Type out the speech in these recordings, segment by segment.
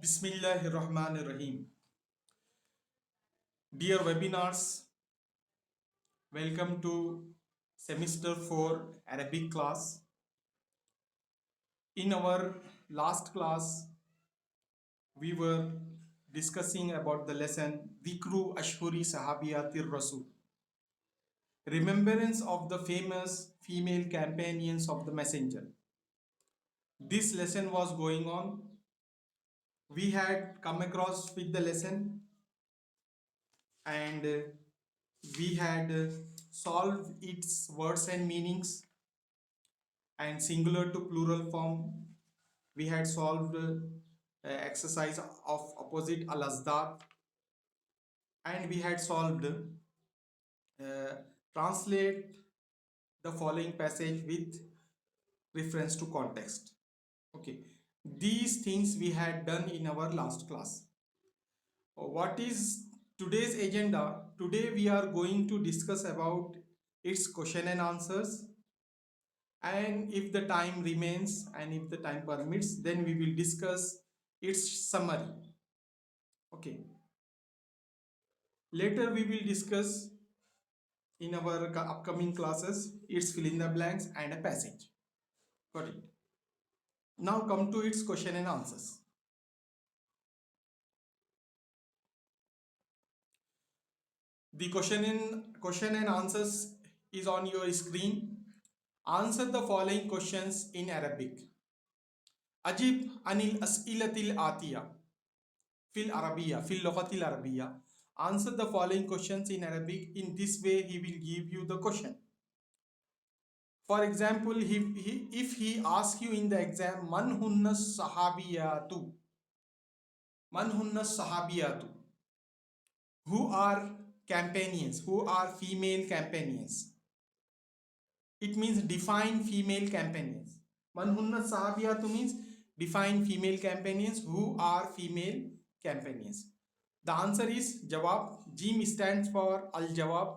Bismillahirrahmanirrahim. Dear webinars, welcome to semester 4 Arabic class. In our last class, we were discussing about the lesson Dhikru Ashhuri Sahabiyatir Rasul, remembrance of the famous female companions of the messenger. This lesson was going on. We had come across with the lesson and we had solved its words and meanings and singular to plural form. We had solved exercise of opposite al-azdad, and we had solved translate the following passage with reference to context. Okay, these things we had done in our last class. What is today's agenda? Today we are going to discuss about its question and answers, and if the time remains and if the time permits, then we will discuss its summary. Okay, later we will discuss in our upcoming classes its fill in the blanks and a passage. Got it? Now come to its question and answers. The question and answers is on your screen. Answer the following questions in Arabic. Ajib anil as'ilatil atiya fil Arabiya, fil lughatil Arabiya. Answer the following questions in Arabic. In this way, he will give you the question. For example, if he asks you in the exam, Man hunna sahabiyatu? Man hunna sahabiyatu? Who are companions? Who are female companions? It means define female companions. Man hunna sahabiyatu means define female companions. Who are female companions? The answer is Jawab. Jim stands for Al Jawab.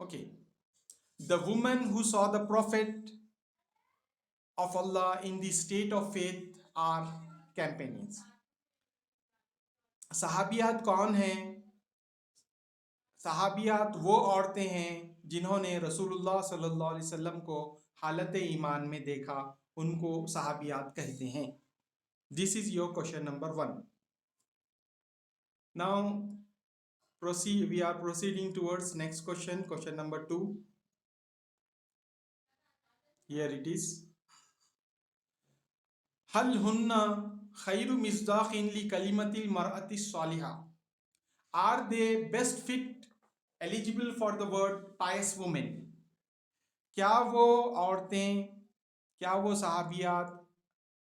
Okay, the women who saw the Prophet of Allah in the state of faith are companions. सहाबियात कौन हैं? सहाबियात वो औरतें हैं जिन्होंने रसूलुल्लाह सल्लल्लाहु अलैहि वसल्लम को हालत ईमान में देखा, उनको सहाबियात कहते हैं. This is your question number 1. Now we are proceeding towards next question, question number 2. Here it is. Hal hunna khayru misdaqin li kalimatil mar'ati salihah? Are they best fit, eligible for the word pious woman? क्या वो औरतें, क्या वो सहाबियात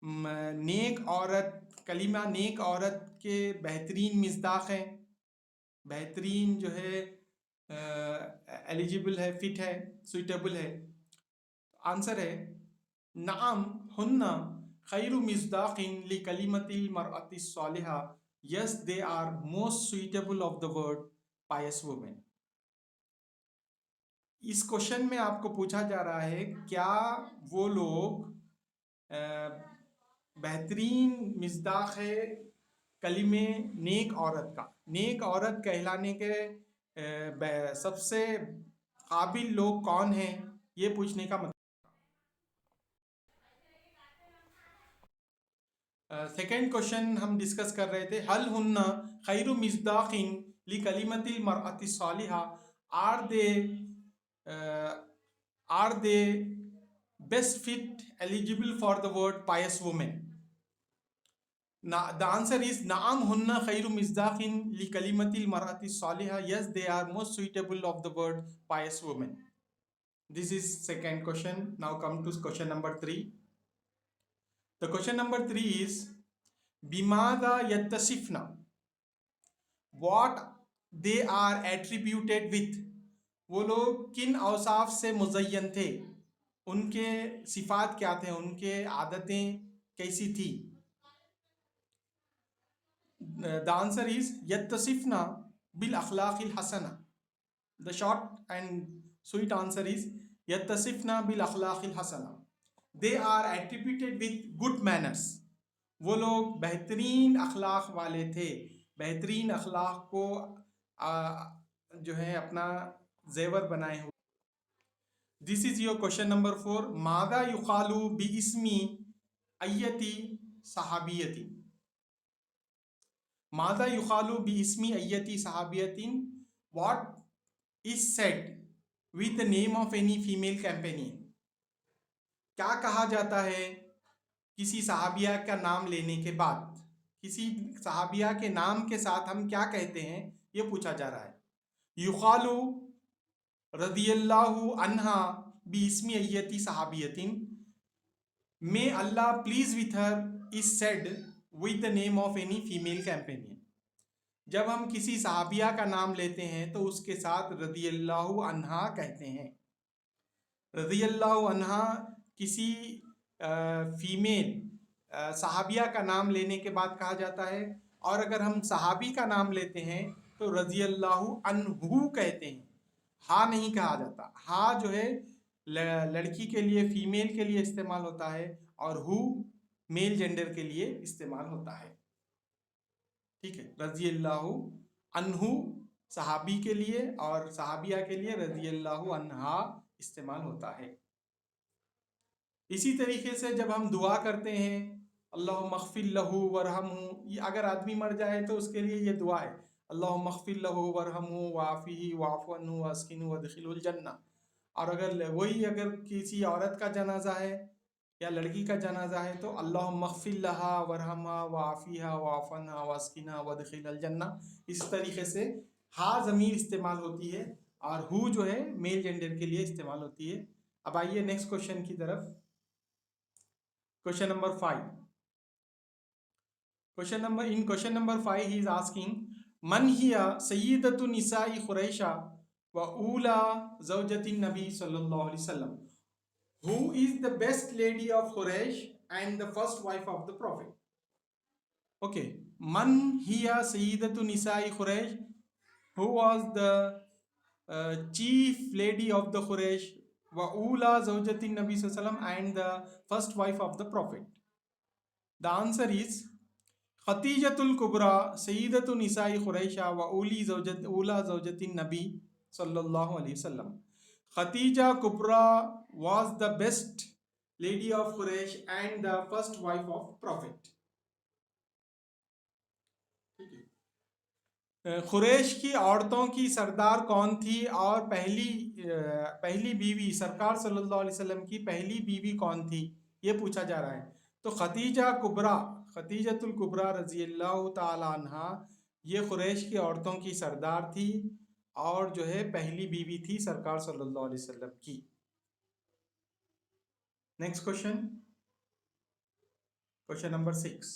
नेक औरत, कलीमा नेक औरत के बेहतरीन मिसदाक हैं, बेहतरीन जो है एलिजिबल है, फिट है, सुइटेबल है? आंसर है नाम हुन्ना खैरु मिसदाकिन लि कलिमतिल मरअति सालिहा. Yes, they are most suitable of the word pious woman. इस क्वेश्चन में आपको पूछा जा रहा है क्या वो लोग बेहतरीन मिसदाक है कलिमे नेक औरत का. नेक औरत कहलाने के सबसे काबिल लोग कौन हैं, ये पूछने का मतलब. सेकेंड क्वेश्चन हम डिस्कस कर रहे थे. हल हुन्ना खैरु मिसदाकिन लि कलिमतिल मरअति सालिहा. Are they best fit, eligible for the word pious woman? The answer is Naam hunna khairu misdaqin li kalimatil marati salihah. Yes, they are most suitable of the word pious woman. This is second question. Now come to question number 3. The question number 3 is Bimada yattasifna. What they are attributed with. वो लोग किन औसाफ से मुज़य्यन थे, उनके सिफात क्या थे, उनके आदतें कैसी थी? The answer is यत्तसिफना बिल अखलाकिल हसना. The short and sweet answer is yattasifna bil akhlaqil hasana. They are attributed with good manners. वो लोग बेहतरीन अखलाक वाले थे, बेहतरीन अखलाक को जो है अपना जेवर बनाए हुए. This is your question number 4. मादा युकालू बी इसमी अय्यती सहाबियती. मादा युकालू बी इसमी अय्यती सहाबियतिन. What is said with the name of any female companion. क्या कहा जाता है किसी सहाबिया का नाम लेने के बाद? किसी सहाबिया के नाम के साथ हम क्या कहते हैं, ये पूछा जा रहा है. युकालू रदियल्लाहु अन्हा बी इसमी अय्यती सहाबियतिन. May Allah please with her is said with the name of any female companion. जब हम किसी सहाबिया का नाम लेते हैं तो उसके साथ रदियल्लाहु अन्हा कहते हैं. रदियल्लाहु अन्हा किसी फीमेल सहाबिया का नाम लेने के बाद कहा जाता है. और अगर हम सहाबी का नाम लेते हैं तो रदियल्लाहु अन्हु कहते हैं. हा नहीं कहा जाता. हा जो है लड़की के लिए, फीमेल के लिए इस्तेमाल होता है, और हु मेल जेंडर के लिए इस्तेमाल होता है. ठीक है. रज़ियल्लाहु अन्हु सहाबी के लिए और सहाबिया के लिए रज़ियल्लाहु अन्हा इस्तेमाल होता है. इसी तरीके से जब हम दुआ करते हैं अल्लाहुम्मा मग़फ़िर लहू वरहमहू, अगर आदमी मर जाए तो उसके लिए ये दुआ है अल्लाहुम्मा मग़फ़िर लहू वरहमहू वाफ़िही वाफ़ु अन्हु वस्किनहु वदखिलहुल जन्नह. और अगर किसी औरत का जनाजा है या लड़की का जनाजा है तो अल्लाहुम्मा मग़फ़िर लहा वरहमहा वाफ़िहा वाफ़ु अन्हा वस्किनहा वदखिलहुल जन्नह. इस तरीके से हा ज़मीर इस्तेमाल होती है और हु जो है मेल जेंडर के लिए इस्तेमाल होती है. अब आइए नेक्स्ट क्वेश्चन की तरफ. Question number 5. Question number 5 he is asking मन हिया सय्यदतु निसाई खुरैशा व ऊला ज़ौजतिन नबी सल्लल्लाहु अलैहि वसल्लम. Who is the best lady of Quraysh and the first wife of the Prophet? Okay. Man hiya sayyidatu nisa'i Quraysh. Who was the chief lady of the Quraysh? Wa ula zawjati Nabi sallallahu alaihi wasallam and the first wife of the Prophet. The answer is Khatijatul Kubra sayyidatu nisa'i Quraysha wa ula zawjati Nabi sallallahu alaihi wasallam. Khatija Kubra was the best lady of Quraysh and the first wife of Prophet. खुरैश की औरतों की सरदार कौन थी और पहली बीवी सरकार सल्लल्लाहु अलैहि वसल्लम की पहली बीवी कौन थी, ये पूछा जा रहा है. तो खतीजतुल कुबरा रज़ियल्लाहु ताला अन्हा ये खुरैश की औरतों की सरदार थी और जो है पहली बीवी थी सरकार सल्लल्लाहु अलैहि वसल्लम की. Next question number 6.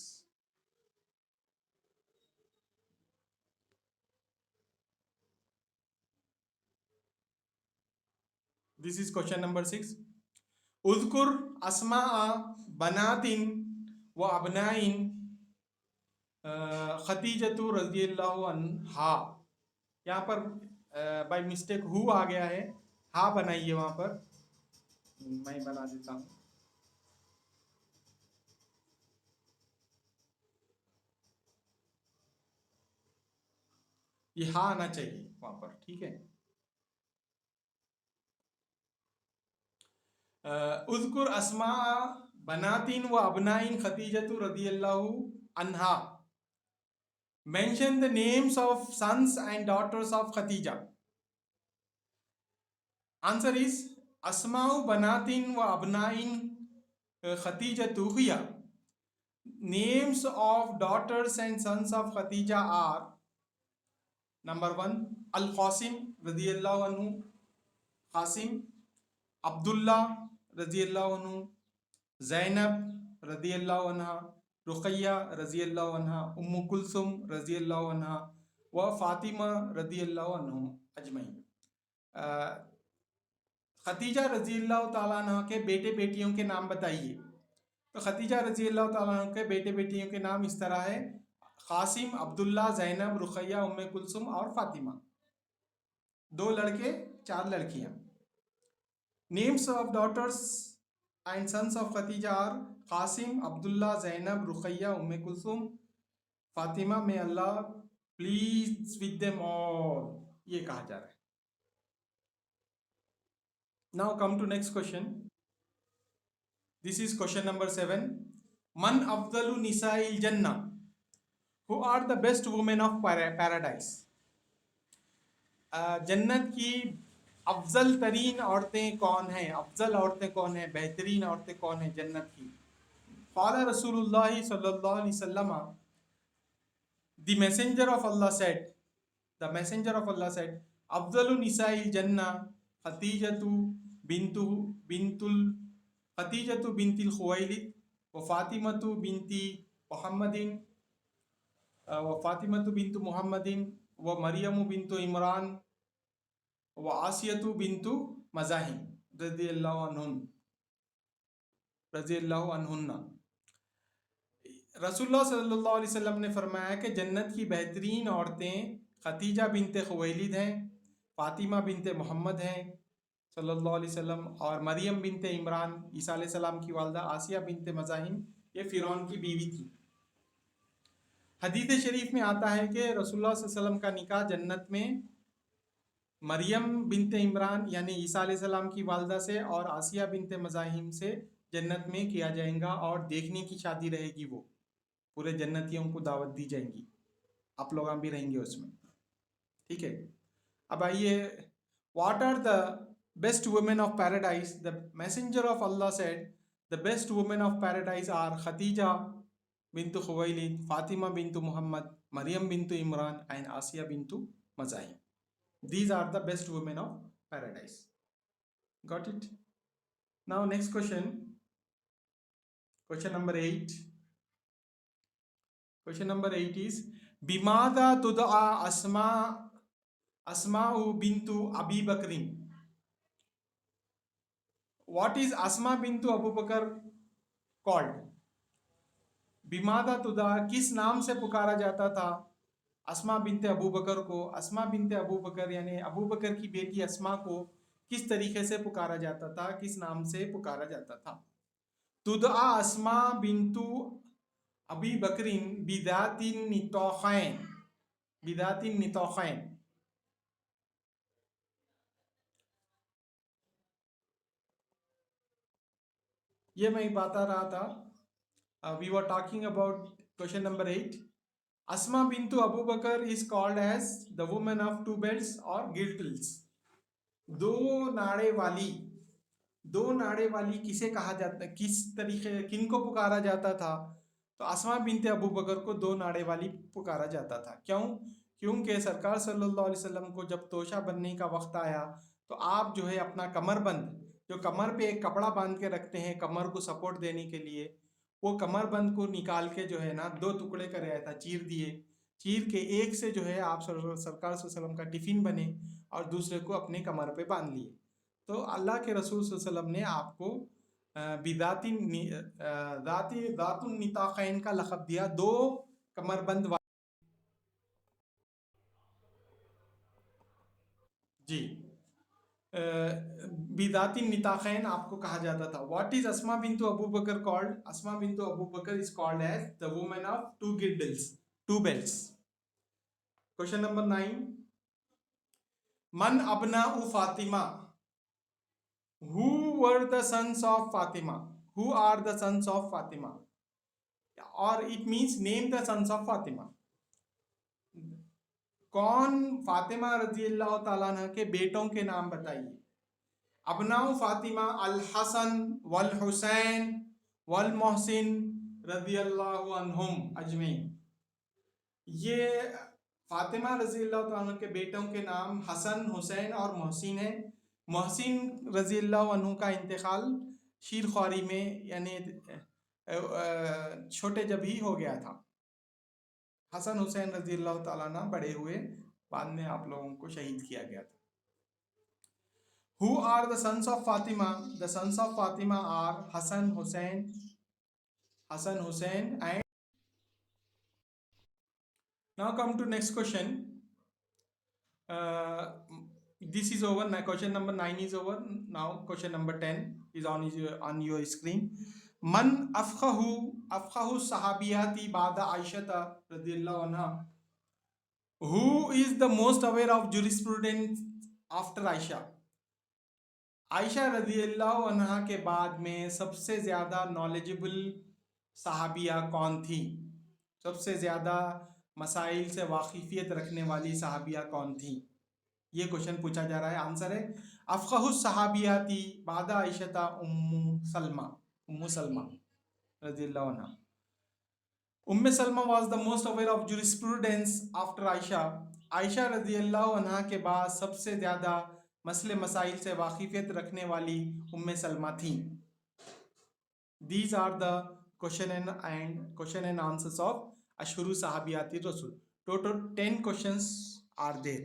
This is question number 6. उज़कुर अस्मा बनातिन व अबनाइन खतीजतु रज़ियल्लाहु अन्हा. यहाँ पर बाय मिस्टेक हु आ गया है, हा बनाइए. वहाँ पर मैं बना देता हूँ. ये हा आना चाहिए वहाँ पर. ठीक है. उज़कुर अस्मा बनातिन व अबनाइन खतीजतु रज़ियल्लाहु अन्हा. Mention the names of sons and daughters of Khatija. Answer is Asma'u banatin wa abnain Khatijatu hiya. Names of daughters and sons of Khatija are number 1 Al-Qasim radiyallahu anhu, Qasim. Abdullah radiyallahu anhu, Zainab radiyallahu anha, रुक़ैया रज़ी अल्लाह अन्हा, उम्मु कुलसुम रज़ी अल्लाह अन्हा व फ़ातिमा रज़ी अल्लाह अन्हुम अजमईन. Khadija रज़ी अल्लाह ताला अन्हा के बेटे बेटियों के नाम बताइए. तो खतीजा रज़ी अल्लाह ताला अन्हा के बेटे बेटियों के नाम इस तरह है क़ासिम, अब्दुल्ला, ज़ैनब, रुक़ैया, उम्मु कुलसुम और फ़ातिमा. 2 लड़के 4 लड़कियां. Names of daughters and sons of Khadija are Qasim, Abdullah, Zainab, Ruqayya, Kulthum, Fatima. May Allah please with them all. ये कहा जा रहा है. Now come to next question. This is question number 7. Man afdalu nisa'il jannah. Who are the best women of paradise? जन्नत की अफजल तरीन औरतें कौन हैं, अफजल औरतें कौन हैं, बेहतरीन औरतें कौन हैं जन्नत की? क़ाला रसूलुल्लाह सल्लल्लाहु अलैहि वसल्लम, the messenger of Allah said, the messenger of Allah said, अफजलु निसाइल जन्ना खतीजतु खतीजतु बिनतिल खुवैलिद व फातिमतु बिनती मुहम्मदिन व मरियम बिनतु इमरान व आसियतु बिनतु मज़ाहिम रज़ियल्लाहु अन्हुन्ना. रसूलुल्लाह सल्लल्लाहु अलैहि वसल्लम ने फरमाया कि जन्नत की बेहतरीन औरतें खतीजा बिनते खुवैलिद हैं, फातिमा बिनते मोहम्मद हैं सल्लल्लाहु अलैहि वसल्लम, और मरियम बिनते इमरान ईसा अलैहि सलाम की वालदा, आसिया बिनते मज़ाहिम ये फ़िरौन की बीवी थी. हदीस शरीफ में आता है कि रसूलुल्लाह सल्लल्लाहु अलैहि वसल्लम का निकाह जन्नत में मरियम बिनते इमरान यानी ईसा अलैहि सलाम की वालदा से और आसिया बिनते मज़ाहिम से जन्नत में किया जाएगा, और देखने की शादी रहेगी. वो पूरे जन्नतियों को दावत दी जाएंगी, आप लोग भी रहेंगे उसमें. ठीक है. अब आइए, what are the best women of paradise? The messenger of Allah said the best women of paradise are Khadija बिनतु खुवैलिद, फातिमा बिनतु मोहम्मद, मरियम बिनतु इमरान एंड आसिया बिनतु Muzahim. These are the best women of paradise. Got it? Now next question. Question number 8. Question number 8 is Bimada tud'a Asma'u bintu Abi Bakrin. What is Asma bintu Abu Bakr called? बिमादा तुदा किस नाम से पुकारा जाता था अस्मा बिनते अबू बकर को? अस्मा बिनते अबू बकर यानी अबू बकर की बेटी अस्मा को किस तरीके से पुकारा जाता था, किस नाम से पुकारा जाता था? तुदा अस्मा बिनतु अबी बकरिन बिदातिन नितौखैन. बिदातिन नितौखैन. ये मैं बता रहा था. We were talking about question number 8. Asma bintu Abu Bakr is called as the woman of two belts or girdles. दो नाड़े वाली किसे कहा जाता, किस तरीके किनको पुकारा जाता था? तो अस्मा बिनते अबू बकर को दो नाड़े वाली पुकारा जाता था. क्यों? क्योंकि सरकार सल्लल्लाहु अलैहि वसल्लम को जब तोशा बनने का वक्त आया तो आप जो है अपना कमरबंद, जो कमर पे एक कपड़ा बांध के रखते हैं कमर को सपोर्ट देने के लिए, वो कमरबंद को निकाल के जो है ना 2 टुकड़े कराया था, चीर दिए. चीर के एक से जो है आप सरकार सल्लल्लाहु अलैहि वसल्लम का टिफिन बने और दूसरे को अपने कमर पे बांध लिए. तो अल्लाह के रसूल सल्लल्लाहु अलैहि वसल्लम ने आपको दातुन निताखैन का लक़ब दिया, 2 कमरबंद जी. बिदातिन निताखैन आपको कहा जाता था. व्हाट इज अस्मा बिनतु अबू बकर कॉल्ड? अस्मा बिनतु Abu Bakr is called as the woman of two girdles, two belts. Question number 9. मन अबनाउ Fatima. Who were the sons of Fatima? Who are the sons of Fatima? Or it means name the sons of Fatima. कौन फातिमा रजी अल्लाह ताला अन्हा के बेटों के नाम बताइए. अबनाउ फातिमा अल हसन वल हुसैन वल मोहसिन रजी अल्लाह अन्हुम अजमईन. ये फातिमा रजी अल्लाह ताला के बेटों के नाम हसन, हुसैन और मोहसिन है. मोहसिन रजी अल्लाह अन्हु का इंतकाल शीर ख्वारी में यानी छोटे जब ही हो गया था. हसन हुसैन रजी अल्लाह ताला अन्हु बड़े हुए, बाद में आप लोगों को शहीद किया गया था. Who are the sons of Fatima? The sons of Fatima are Hassan, Hussein, and now come to next question. this is over. Now question number 9 is over. Now question number 10 is on your screen. Man afqahu sahabiyati ba'da Aisha radhiyallahu anha. Who is the most aware of jurisprudence after Aisha? Ayesha रदियल्लाहु अन्हा के बाद में सबसे ज़्यादा knowledgeable सहाबिया कौन थी? सबसे ज़्यादा मसाइल से वाकिफियत रखने वाली सहाबिया कौन थी? ये क्वेश्चन पूछा जा रहा है। आंसर है अफ़क़हु सहाबियाती बादा आयशा उम्मु सलमा रदियल्लाहु अन्हा। Umm Salama was the most aware of jurisprudence after Aisha. Aisha रदियल्लाहु अन्हा के बाद सबसे ज़्यादा मसले मसाइल से वाकिफियत रखने वाली उम्मे सलमा थी। These are the question and answers of अशहुरु सहाबियाती रसूल। Total 10 questions are there.